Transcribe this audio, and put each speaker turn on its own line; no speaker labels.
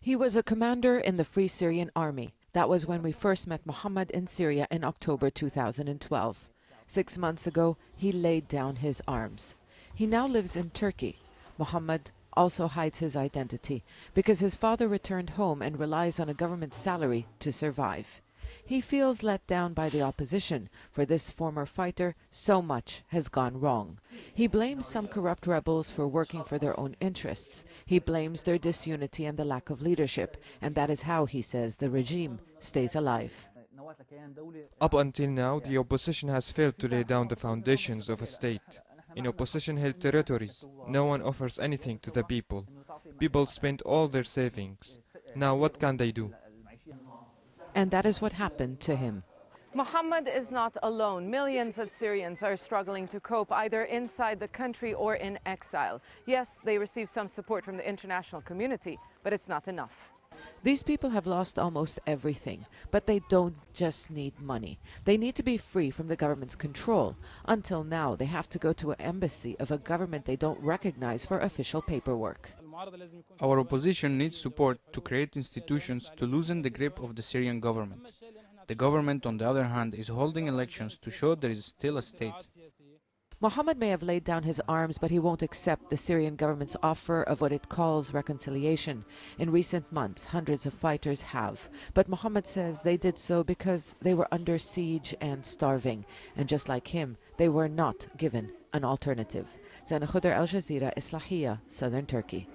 He was a commander in the Free Syrian Army. That was when we first met Muhammad in Syria in October 2012. 6 months ago, he laid down his arms. He now lives in Turkey. Muhammad also hides his identity because his father returned home and relies on a government salary to survive. He feels let down by the opposition. For this former fighter, so much has gone wrong. He blames some corrupt rebels for working for their own interests. He blames their disunity and the lack of leadership, and that is how, he says, the regime stays alive.
Up until now, the opposition has failed to lay down the foundations of a state. In opposition-held territories, no one offers anything to the people. People spend all their savings. Now what can they do?
And that is what happened to him.
Muhammad is not alone. Millions of Syrians are struggling to cope either inside the country or in exile. Yes, they receive some support from the international community, but it's not enough.
These people have lost almost everything, but they don't just need money. They need to be free from the government's control. Until now, they have to go to an embassy of a government they don't recognize for official paperwork.
Our opposition needs support to create institutions to loosen the grip of the Syrian government. The government, on the other hand, is holding elections to show there is still a state.
Mohammed may have laid down his arms, but he won't accept the Syrian government's offer of what it calls reconciliation. In recent months, hundreds of fighters have. But Mohammed says they did so because they were under siege and starving. And just like him, they were not given an alternative. Zeina, Khodr, Al Jazeera, Islahiyya, Southern Turkey.